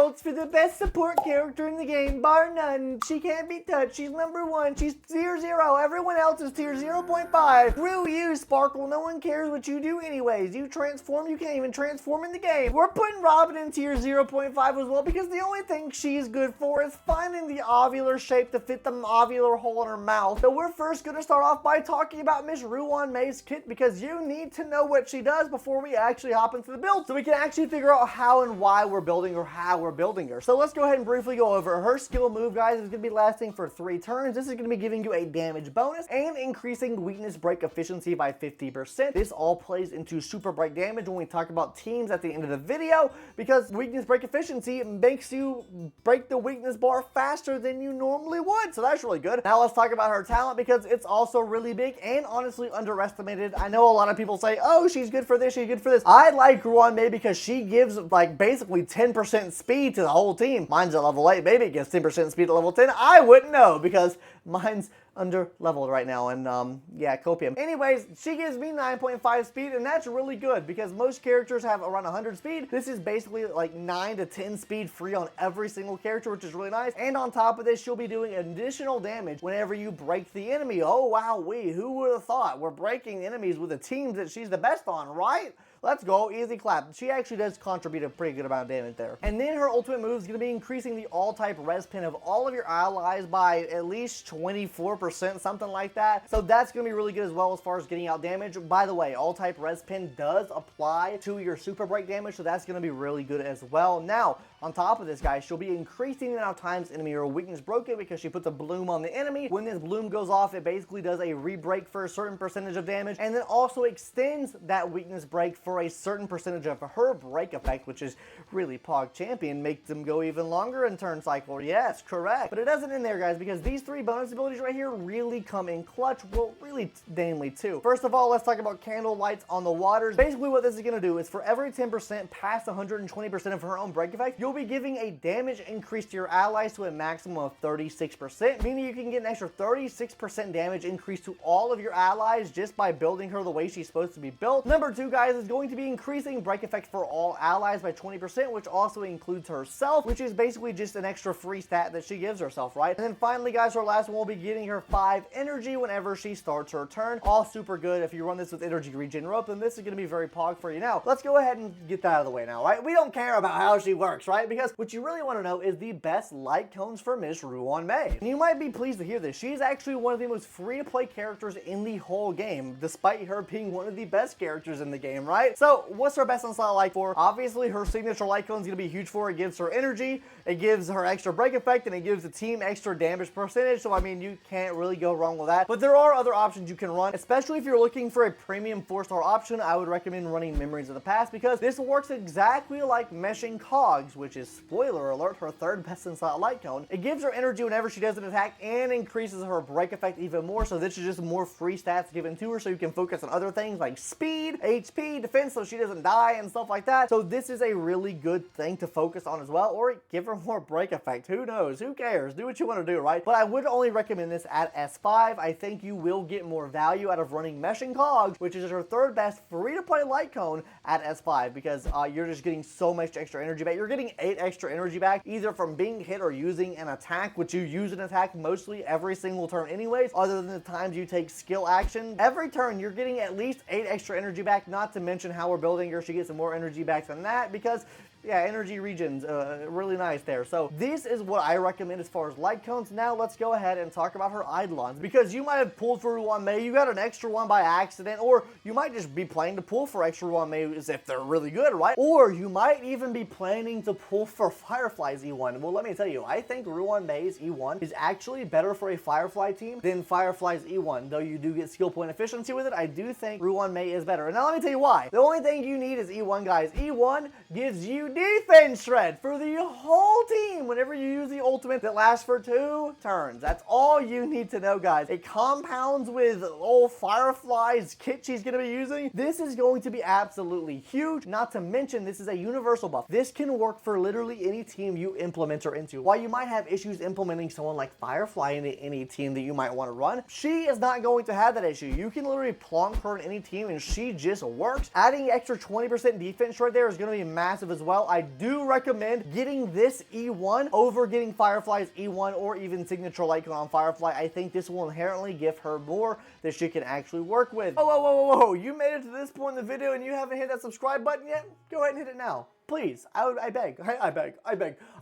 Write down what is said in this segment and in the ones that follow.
votes for the best support character in the game, bar none. She can't be touched. She's number 1. She's tier 0. Everyone else is tier 0.5. Screw you, Sparkle. No one cares what you do anyways. You transform, you can't even transform in the game. We're putting Robin in tier 0.5 as well because the only thing she's good for is finding the ovular shape to fit the ovular hole in her mouth. So we're first going to start off by talking about Miss RUAN MEI's kit because you need to know what she does before we actually hop into the build so we can actually figure out how and why we're building her, how we're building her. So let's go ahead and briefly go over her skill move, guys. Is going to be lasting for 3 turns. This is going to be giving you a damage bonus and increasing weakness break efficiency by 50%. This all plays into super break damage when we talk about teams at the end of the video because weakness break efficiency makes you break the weakness bar faster than you normally would. So that's really good. Now let's talk about her talent because it's also really big and honestly underestimated. I know a lot of people say, oh, she's good for this, she's good for this. I like RUAN MEI because she gives like basically 10% speed to the whole team. Mine's at level 8, maybe it gives 10% speed at level 10. I wouldn't know because mine's under leveled right now and yeah, copium. Anyways, she gives me 9.5 speed and that's really good because most characters have around 100 speed. This is basically like 9 to 10 speed free on every single character, which is really nice. And on top of this, she'll be doing additional damage whenever you break the enemy. Oh wow, who would have thought? We're breaking enemies with the teams that she's the best on, right? Let's go, easy clap. She actually does contribute a pretty good amount of damage there. And then her ultimate move is going to be increasing the all-type res pin of all of your allies by at least 24%, something like that. So that's going to be really good as well as far as getting out damage. By the way, all-type res pin does apply to your super break damage, so that's going to be really good as well. Now, on top of this, guys, she'll be increasing the amount of times enemy or weakness broken because she puts a bloom on the enemy. When this bloom goes off, it basically does a re-break for a certain percentage of damage and then also extends that weakness break for a certain percentage of her break effect, which is really Pog Champion, makes them go even longer in turn cycle. Yes, correct. But it doesn't end there, guys, because these 3 bonus abilities right here really come in clutch. Well, really, namely 2. First of all, let's talk about candle lights on the waters. Basically, what this is going to do is for every 10% past 120% of her own break effect, you'll be giving a damage increase to your allies to a maximum of 36%, meaning you can get an extra 36% damage increase to all of your allies just by building her the way she's supposed to be built. Number 2, guys, is going to be increasing break effect for all allies by 20%, which also includes herself, which is basically just an extra free stat that she gives herself, right? And then finally, guys, her last one will be getting her 5 energy whenever she starts her turn. All super good. If you run this with energy regen rope, then this is going to be very pog for you. Now, let's go ahead and get that out of the way now, right? We don't care about how she works, right? Because what you really want to know is the best light cones for Miss RUAN MEI. And you might be pleased to hear this. She's actually one of the most free-to-play characters in the whole game, despite her being one of the best characters in the game, right? So, what's her best on slot light for? Obviously, her signature light cone is going to be huge for her. It gives her energy, it gives her extra break effect, and it gives the team extra damage percentage. So, I mean, you can't really go wrong with that. But there are other options you can run, especially if you're looking for a premium 4-star option. I would recommend running Memories of the Past because this works exactly like meshing cogs, which is, spoiler alert, her 3rd best in slot light cone. It gives her energy whenever she does an attack and increases her break effect even more. So this is just more free stats given to her so you can focus on other things like speed, HP, defense, so she doesn't die and stuff like that. So this is a really good thing to focus on as well, or give her more break effect. Who knows? Who cares? Do what you want to do, right? But I would only recommend this at S5. I think you will get more value out of running Meshing Cogs, which is her 3rd best free-to-play light cone at S5 because you're just getting so much extra energy back. You're getting 8 extra energy back either from being hit or using an attack, which you use an attack mostly every single turn anyways, other than the times you take skill action. Every turn, you're getting at least 8 extra energy back, not to mention how we're building her. She gets some more energy back than that because yeah, energy regions, really nice there. So this is what I recommend as far as light cones. Now let's go ahead and talk about her Eidolons because you might have pulled for RUAN MEI, you got an extra one by accident, or you might just be planning to pull for extra RUAN MEI as if they're really good, right? Or you might even be planning to pull for Firefly's E1. Well, let me tell you, I think RUAN MEI's E1 is actually better for a Firefly team than Firefly's E1. Though you do get skill point efficiency with it, I do think RUAN MEI is better. And now let me tell you why. The only thing you need is E1, guys. E1 gives you defense shred for the whole team whenever you use the ultimate that lasts for 2 turns. That's all you need to know, guys. It compounds with old Firefly's kit she's going to be using. This is going to be absolutely huge. Not to mention, this is a universal buff. This can work for literally any team you implement her into. While you might have issues implementing someone like Firefly into any team that you might want to run, she is not going to have that issue. You can literally plonk her in any team and she just works. Adding extra 20% defense shred there is going to be massive as well. well, I do recommend getting this E1 over getting Firefly's E1 or even Signature Icon on Firefly. I think this will inherently give her more that she can actually work with. Oh, whoa, whoa, whoa, whoa. You made it to this point in the video and you haven't hit that subscribe button yet? Go ahead and hit it now. Please, I beg.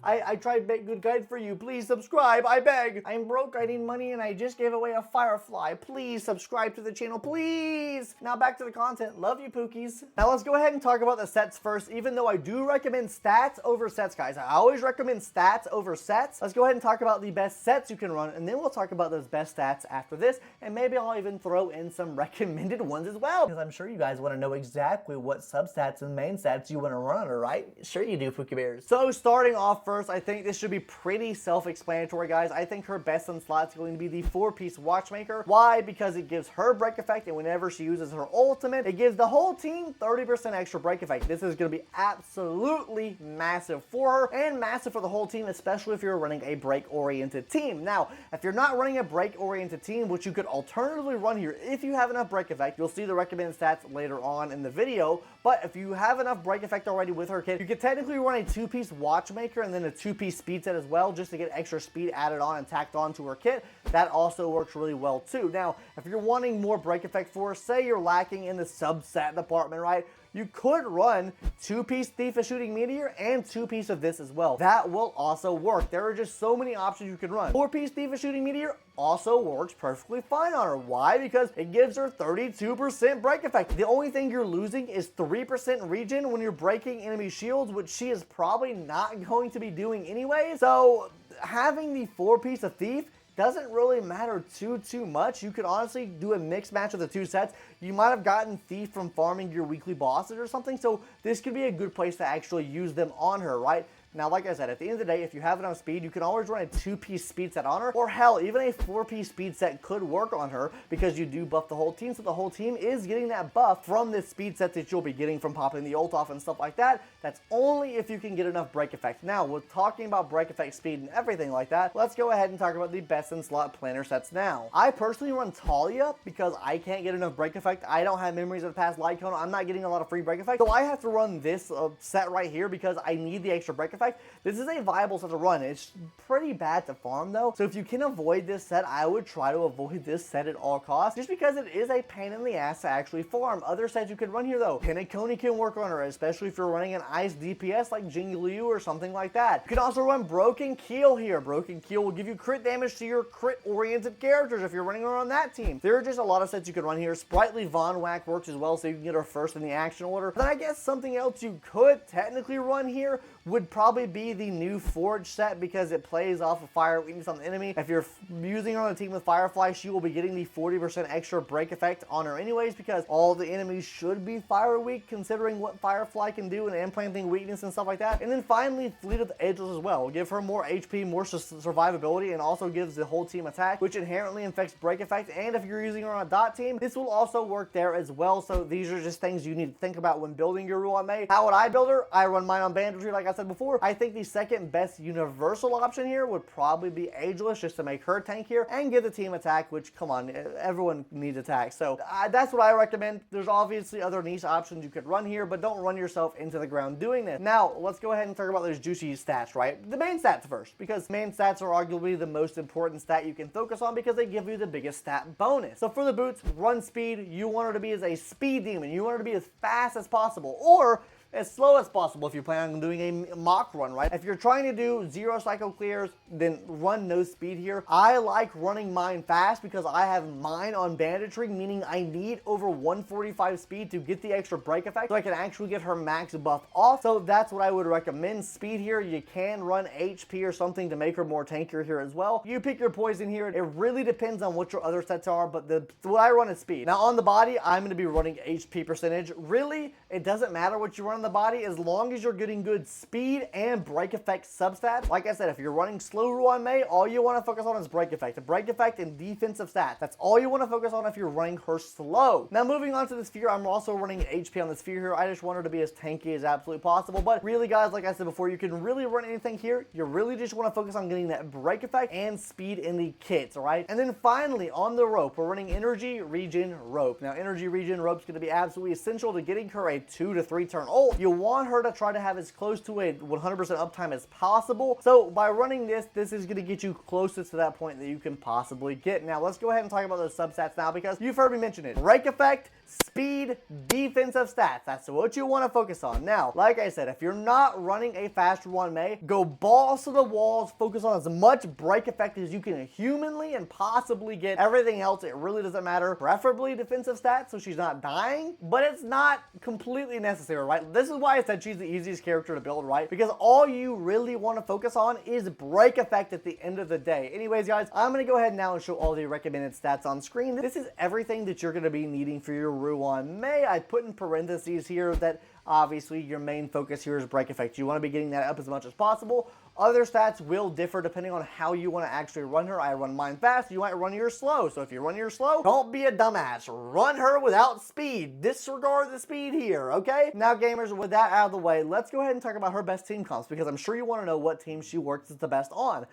I tried to make good guide for you. Please subscribe, I beg. I'm broke, I need money, and I just gave away a Firefly. Please subscribe to the channel, please. Now back to the content. Love you, Pookies. Now let's go ahead and talk about the sets first, even though I do recommend stats over sets, guys. I always recommend stats over sets. Let's go ahead and talk about the best sets you can run, and then we'll talk about those best stats after this, and maybe I'll even throw in some recommended ones as well, because I'm sure you guys want to know exactly what substats and main stats you want to run, all right? Sure you do, Pookie Bears. So starting off first, I think this should be pretty self-explanatory, guys. I think her best in slot is going to be the 4-piece Watchmaker. Why? Because it gives her break effect, and whenever she uses her ultimate, it gives the whole team 30% extra break effect. This is going to be absolutely massive for her, and massive for the whole team, especially if you're running a break-oriented team. Now, if you're not running a break-oriented team, which you could alternatively run here, if you have enough break effect, you'll see the recommended stats later on in the video, but if you have enough break effect already with her kit, you could technically run a 2-piece Watchmaker and then a 2-piece speed set as well, just to get extra speed added on and tacked on to her kit. That also works really well too. Now, if you're wanting more break effect for her, say you're lacking in the subset department, right? You could run 2-piece Thief of Shooting Meteor and 2-piece of this as well. That will also work. There are just so many options you can run. 4-piece Thief of Shooting Meteor also works perfectly fine on her. Why? Because it gives her 32% break effect. The only thing you're losing is 3% regen when you're breaking enemy shields, which she is probably not going to be doing anyway. So having the 4-piece of Thief doesn't really matter too much. You could honestly do a mixed match of the two sets. You might have gotten Thief from farming your weekly bosses or something, so this could be a good place to actually use them on her, right? Now, like I said, at the end of the day, if you have enough speed, you can always run a 2-piece speed set on her, or hell, even a 4-piece speed set could work on her because you do buff the whole team, so the whole team is getting that buff from this speed set that you'll be getting from popping the ult off and stuff like that. That's only if you can get enough break effect. Now, with talking about break effect speed and everything like that, let's go ahead and talk about the best in slot planner sets now. I personally run Talia because I can't get enough break effect. I don't have memories of the past light cone. I'm not getting a lot of free break effect, so I have to run this set right here because I need the extra break effect. This is a viable set to run. It's pretty bad to farm though, so if you can avoid this set, I would try to avoid this set at all costs, just because it is a pain in the ass to actually farm. Other sets you could run here though, Pinacone can work on her, especially if you're running an ice DPS like Jing Liu or something like that. You can also run Broken Keel here. Broken Keel will give you crit damage to your crit-oriented characters if you're running her on that team. There are just a lot of sets you could run here. Sprightly Von Whack works as well, so you can get her first in the action order. Then I guess something else you could technically run here would probably be the new Forge set, because it plays off of fire weakness on the enemy. If you're using her on a team with Firefly, she will be getting the 40% extra break effect on her anyways, because all the enemies should be fire weak considering what Firefly can do and implanting weakness and stuff like that. And then finally, Fleet of the Ageless as well. Give her more HP, more survivability, and also gives the whole team attack, which inherently infects break effect. And if you're using her on a dot team, this will also work there as well. So these are just things you need to think about when building your RUAN Mei. How would I build her? I run mine on banditry, like I said before. I think the second best universal option here would probably be Ageless, just to make her tank here and give the team attack, which, come on, everyone needs attack. So that's what I recommend. There's obviously other niche options you could run here, but don't run yourself into the ground doing this. Now, let's go ahead and talk about those juicy stats, right? The main stats first, because main stats are arguably the most important stat you can focus on because they give you the biggest stat bonus. So for the boots, run speed, you want her to be as a speed demon. You want her to be as fast as possible, or as slow as possible if you plan on doing a mock run, right? If you're trying to do 0 cycle clears, then run no speed here. I like running mine fast because I have mine on banditry, meaning I need over 145 speed to get the extra break effect so I can actually get her max buff off. So that's what I would recommend. Speed here, you can run HP or something to make her more tankier here as well. You pick your poison here. It really depends on what your other sets are, but what I run is speed. Now on the body, I'm going to be running HP percentage. Really, it doesn't matter what you run on the body as long as you're getting good speed and break effect substats. Like I said, if you're running slow RUAN Mei, all you want to focus on is break effect. The break effect and defensive stats. That's all you want to focus on if you're running her slow. Now moving on to the sphere, I'm also running HP on the sphere here. I just want her to be as tanky as absolutely possible. But really guys, like I said before, you can really run anything here. You really just want to focus on getting that break effect and speed in the kits, alright? And then finally on the rope, we're running energy regen rope. Now energy regen rope is going to be absolutely essential to getting her a 2 to 3 turn ult. possible. You want her to try to have as close to a 100% uptime as possible. So by running this is going to get you closest to that point that you can possibly get. Now let's go ahead and talk about those substats now, because you've heard me mention it. Break effect, speed, defensive stats. That's what you want to focus on. Now, like I said, if you're not running a fast RUAN MEI, go balls to the walls, focus on as much break effect as you can humanly and possibly get. Everything else, it really doesn't matter. Preferably defensive stats so she's not dying, but it's not completely necessary, right? This is why I said she's the easiest character to build, right? Because all you really want to focus on is break effect at the end of the day. Anyways, guys, I'm going to go ahead now and show all the recommended stats on screen. This is everything that you're going to be needing for your RUAN MEI. I put in parentheses here that obviously your main focus here is break effect. You want to be getting that up as much as possible. Other stats will differ depending on how you want to actually run her. I run mine fast. You might run yours slow. So if you run yours slow, don't be a dumbass. Run her without speed. Disregard the speed here, okay? Now, gamers, with that out of the way, let's go ahead and talk about her best team comps, because I'm sure you want to know what team she works the best on.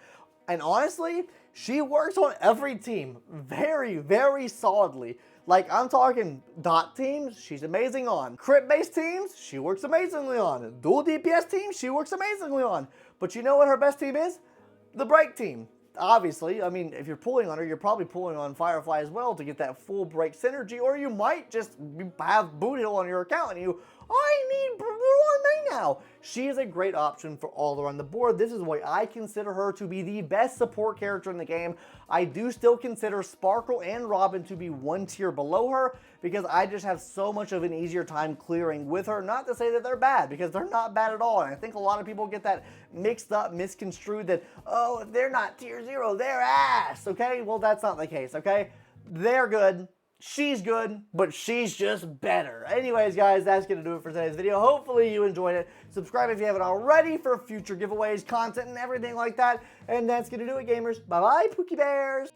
And honestly, she works on every team very, very solidly. Like, I'm talking dot teams, she's amazing on. Crit-based teams, she works amazingly on. Dual DPS teams, she works amazingly on. But you know what her best team is? The break team. Obviously, I mean, if you're pulling on her, you're probably pulling on Firefly as well to get that full break synergy, or you might just have Boot Hill on your account and I need RUAN MEI now. She is a great option for all around the board. This is why I consider her to be the best support character in the game. I do still consider Sparkle and Robin to be one tier below her, because I just have so much of an easier time clearing with her. Not to say that they're bad, because they're not bad at all. And I think a lot of people get that mixed up, misconstrued that, oh, they're not tier 0, they're ass, okay? Well, that's not the case, okay? They're good. She's good, but she's just better. Anyways, guys, that's going to do it for today's video. Hopefully you enjoyed it. Subscribe if you haven't already for future giveaways, content, and everything like that. And that's going to do it, gamers. Bye-bye, Pookie Bears.